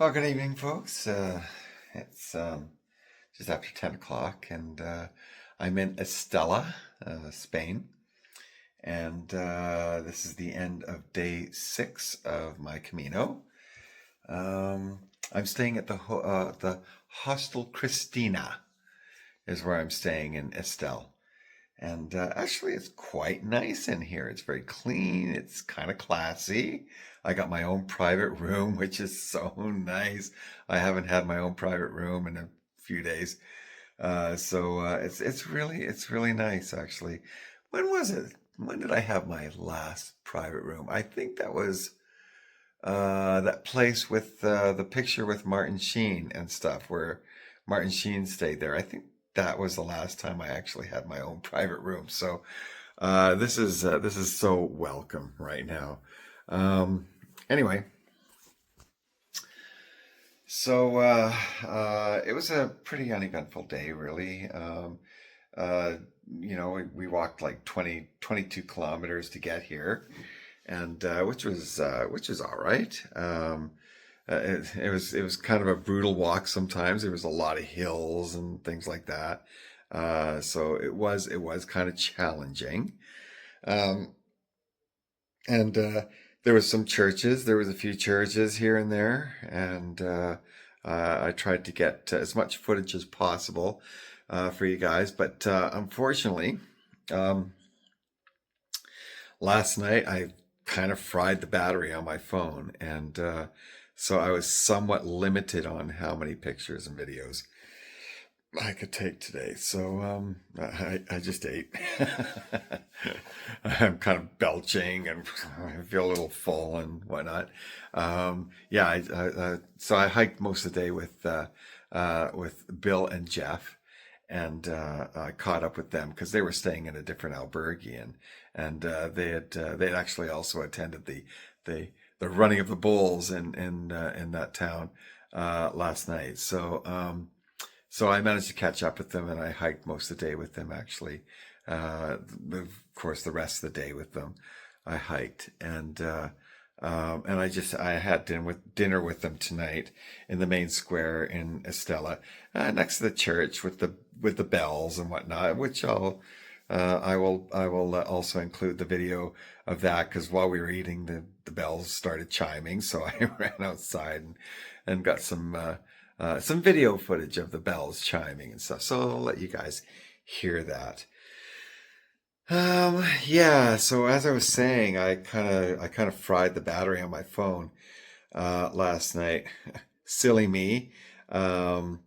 Well, good evening, folks. It's just after 10 o'clock, and I'm in Estella, Spain. And this is the end of day 6 of my Camino. Um, I'm staying at the Hostel Christina, is where I'm staying in Estelle. And actually, it's quite nice in here. It's very clean. It's kind of classy. I got my own private room, which is so nice. I haven't had my own private room in a few days. It's really nice, actually. When was it? When did I have my last private room? I think that was that place with the picture with Martin Sheen and stuff, where Martin Sheen stayed there. I think that was the last time I actually had my own private room. So this is so welcome right now. Anyway, it was a pretty uneventful day, really. Uh, we walked like 22 kilometers to get here, and which was all right. It was kind of a brutal walk sometimes. There was a lot of hills and things like that. So it was kind of challenging. Um, and there was some churches. There was a few churches here and there, and I tried to get as much footage as possible for you guys. But unfortunately, um, last night I kind of fried the battery on my phone, and so I was somewhat limited on how many pictures and videos I could take today. So I just ate. I'm kind of belching and I feel a little full and whatnot. Yeah, so I hiked most of the day with Bill and Jeff, and I caught up with them because they were staying in a different albergue, and they had actually also attended the the running of the bulls in that town last night. So I managed to catch up with them, and I hiked most of the day with them, actually. Of course, the rest of the day with them, I hiked, and I had dinner with them tonight in the main square in Estella, next to the church with the bells and whatnot, which I will also include the video of that, because while we were eating, the bells started chiming, so I ran outside and got some video footage of the bells chiming and stuff. So I'll let you guys hear that. Yeah. So as I was saying, I kind of fried the battery on my phone last night. Silly me. Um,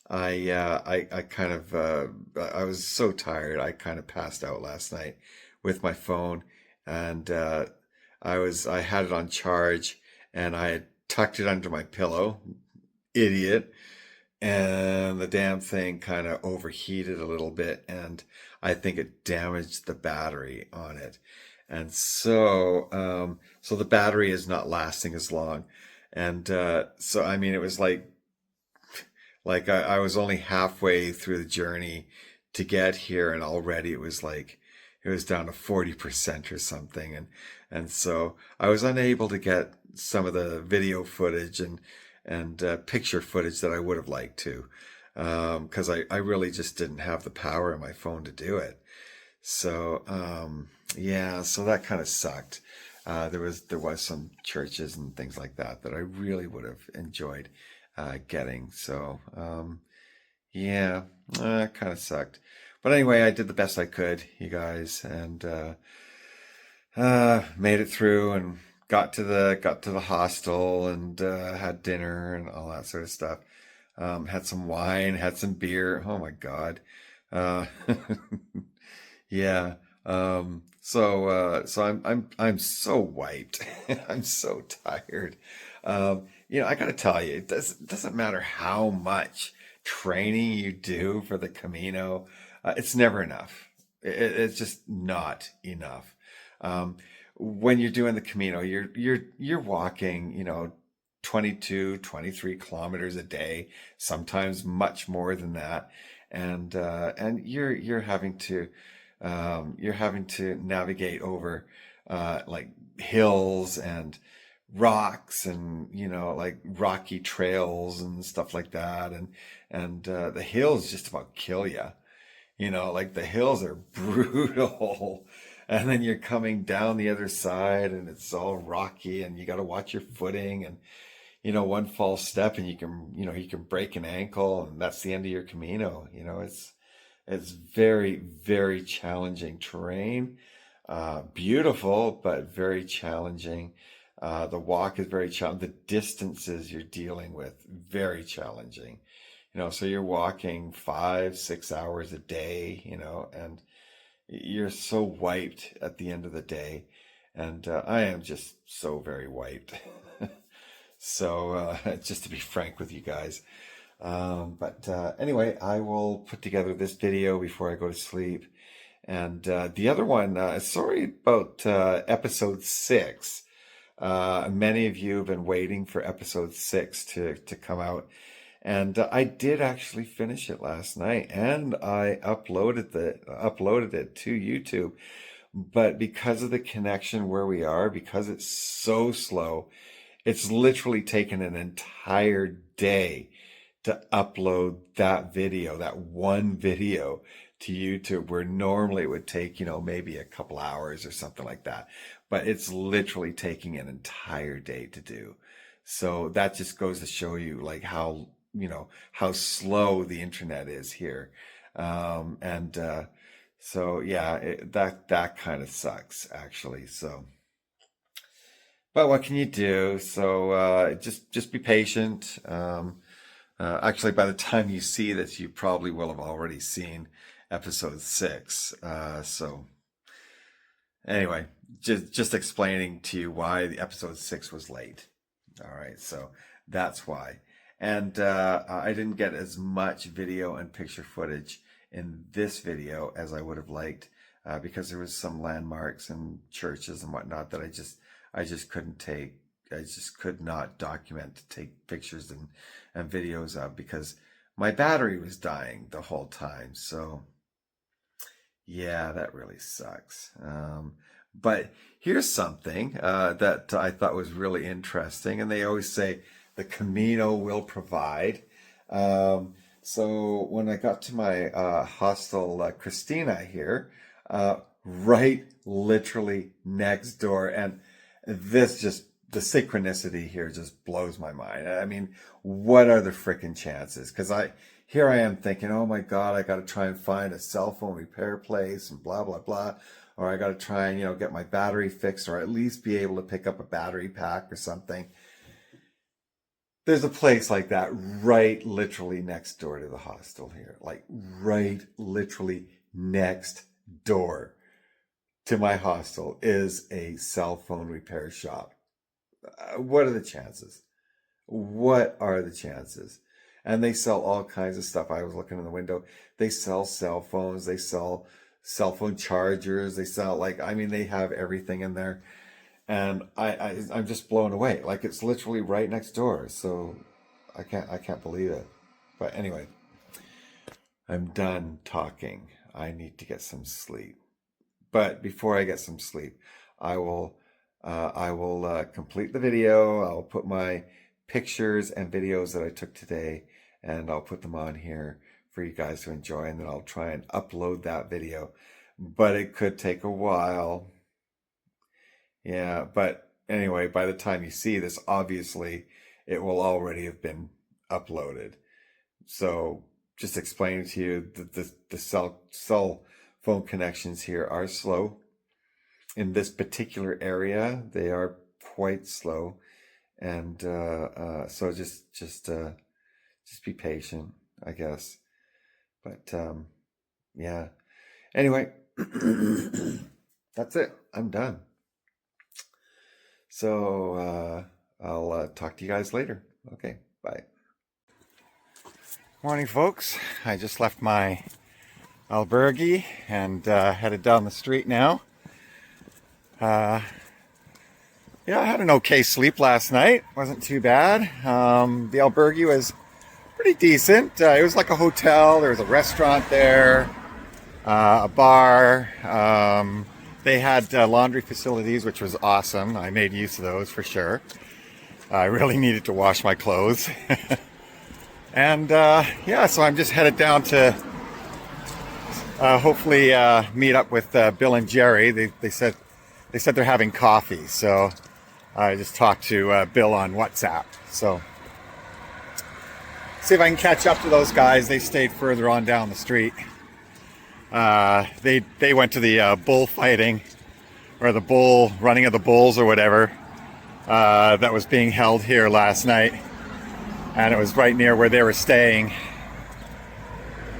I kind of I was so tired. I kind of passed out last night with my phone, and I had it on charge, and I had tucked it under my pillow. Idiot. And the damn thing kind of overheated a little bit, and I think it damaged the battery on it. And so the battery is not lasting as long. And so I mean, it was like I was only halfway through the journey to get here, and already it was down to 40% or something, and so I was unable to get some of the video footage and picture footage that I would have liked to, because I really just didn't have the power in my phone to do it. So yeah, so that kind of sucked. There was some churches and things like that I really would have enjoyed getting. So yeah, kind of sucked. But anyway, I did the best I could, you guys, and made it through and got to the hostel, and had dinner and all that sort of stuff. Had some wine, had some beer. Oh my God. Uh, yeah. So I'm so wiped. I'm so tired. I gotta tell you, it doesn't matter how much training you do for the Camino, it's never enough. It's just not enough. Um, when you're doing the Camino, you're walking, 22, 23 kilometers a day, sometimes much more than that, and you're having to navigate over like hills and rocks and, like rocky trails and stuff like that. And the hills just about kill you. Like the hills are brutal. And then you're coming down the other side and it's all rocky and you got to watch your footing and, one false step and you can break an ankle and that's the end of your Camino. It's very, very challenging terrain. Beautiful, but very challenging. The walk is very challenging. The distances you're dealing with, very challenging. So you're walking 5, 6 hours a day, and you're so wiped at the end of the day. And I am just so very wiped. So just to be frank with you guys. But anyway, I will put together this video before I go to sleep. And the other one, sorry about episode 6. Many of you have been waiting for episode 6 to come out. And I did actually finish it last night and I uploaded it to YouTube. But because of the connection where we are, because it's so slow, it's literally taken an entire day to upload that video, that one video to YouTube, where normally it would take, maybe a couple hours or something like that. But it's literally taking an entire day to do. So that just goes to show you like how slow the internet is here. So yeah, that kind of sucks actually. So, but what can you do? So, just be patient. Actually, by the time you see this, you probably will have already seen episode 6. So anyway, just explaining to you why the episode 6 was late. All right. So that's why. And I didn't get as much video and picture footage in this video as I would have liked, because there was some landmarks and churches and whatnot that I just couldn't take. I just could not document to take pictures and videos of because my battery was dying the whole time. So yeah, that really sucks. But here's something that I thought was really interesting. And they always say the Camino will provide. So when I got to my hostel, Christina here, right literally next door. And the synchronicity here just blows my mind. I mean, what are the freaking chances? Because here I am thinking, oh my God, I got to try and find a cell phone repair place and blah, blah, blah. Or I got to try and, get my battery fixed or at least be able to pick up a battery pack or something. There's a place like that right literally next door to the hostel here. Like right literally next door to my hostel is a cell phone repair shop. What are the chances? What are the chances? And they sell all kinds of stuff. I was looking in the window. They sell cell phones. They sell cell phone chargers. They sell they have everything in there. And I'm just blown away. Like it's literally right next door. So I can't believe it. But anyway, I'm done talking. I need to get some sleep. But before I get some sleep, I will complete the video. I'll put my pictures and videos that I took today, and I'll put them on here for you guys to enjoy, and then I'll try and upload that video. But it could take a while. Yeah, but anyway, by the time you see this, obviously, it will already have been uploaded. So just explaining to you that the cell phone connections here are slow. In this particular area, they are quite slow, and so just be patient, I guess. But yeah. Anyway, that's it. I'm done. So I'll talk to you guys later. Okay, bye. Morning, folks. I just left my albergue and headed down the street now. Yeah, I had an okay sleep last night. Wasn't too bad. The albergue was pretty decent. It was like a hotel. There was a restaurant there, a bar. They had laundry facilities, which was awesome. I made use of those for sure. I really needed to wash my clothes. And yeah, so I'm just headed down to hopefully meet up with Bill and Jerry. They said they're having coffee, so I just talked to Bill on WhatsApp. So see if I can catch up to those guys. They stayed further on down the street. They went to the bullfighting, or the bull running of the bulls or whatever, that was being held here last night, and it was right near where they were staying.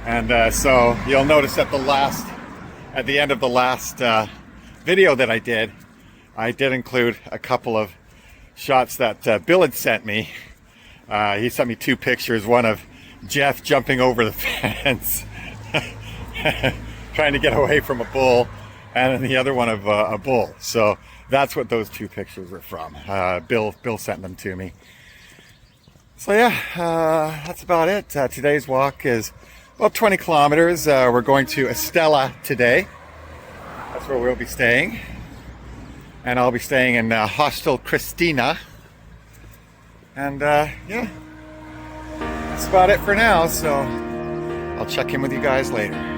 And so you'll notice at the end of the last video that I did include a couple of shots that Bill had sent me. He sent me 2 pictures, one of Jeff jumping over the fence trying to get away from a bull, and then the other one of a bull. So that's what those 2 pictures were from. Bill sent them to me. So yeah, that's about it. Today's walk is about 20 kilometers. We're going to Estella today. That's where we'll be staying. And I'll be staying in Hostel Christina. And yeah, that's about it for now. So I'll check in with you guys later.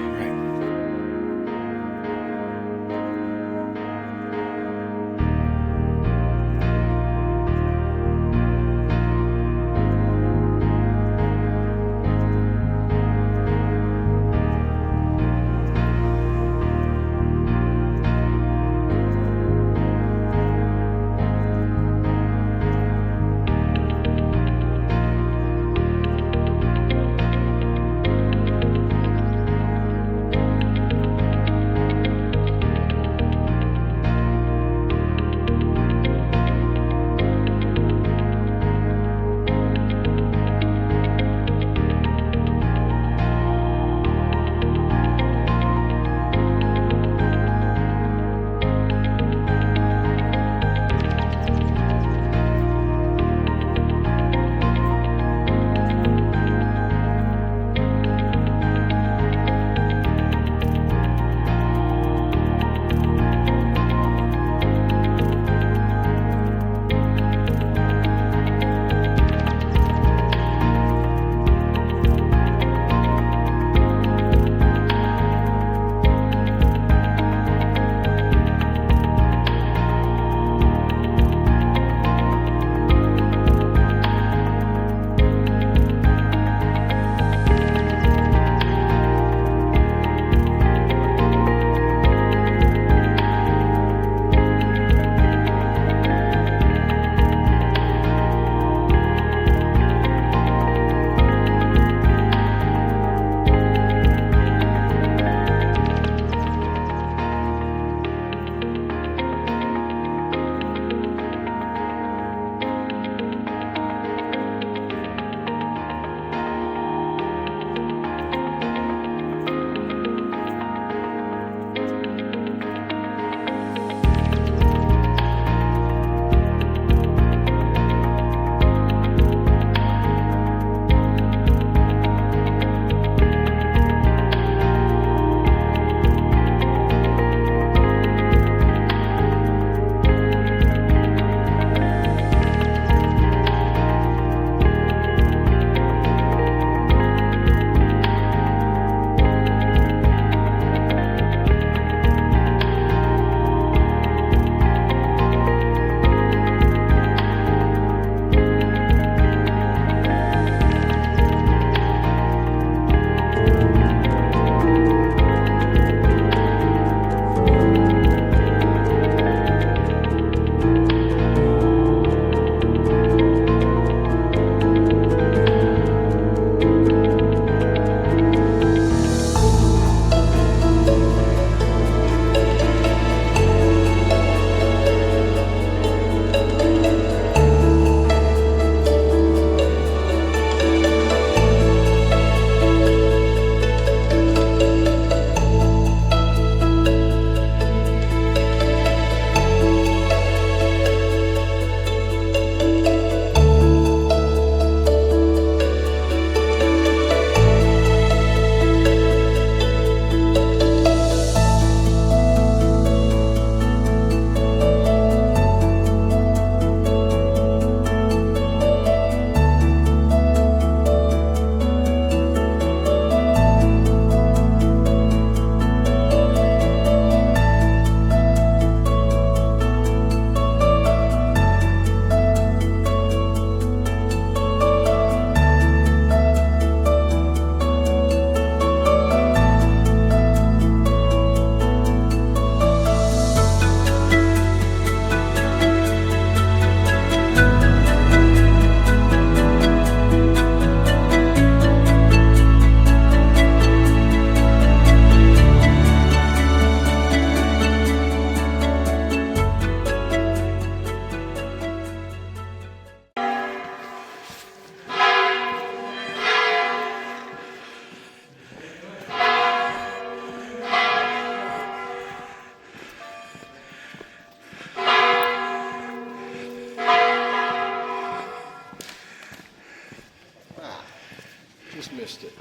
Just missed it.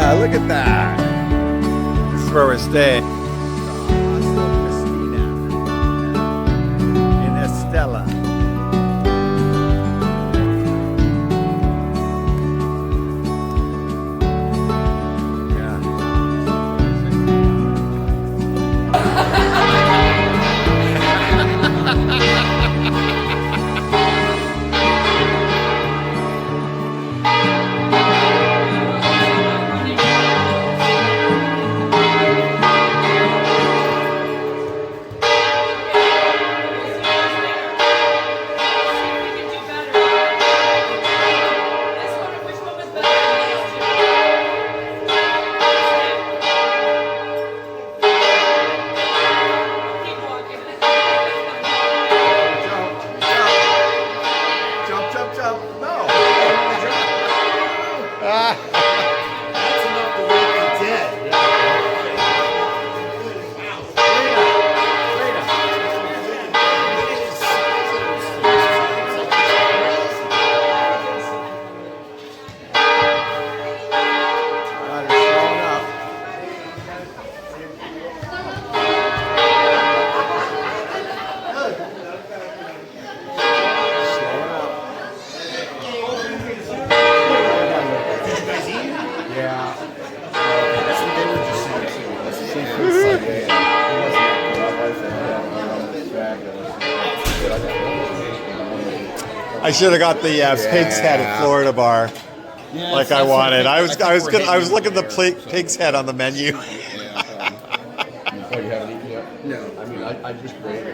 Yeah, look at that. This is where we're staying. In Estella. I should have got the pig's head at Florida Bar, like I wanted. I was looking at the pig's head on the menu. You haven't eaten yet? No. I mean, I just read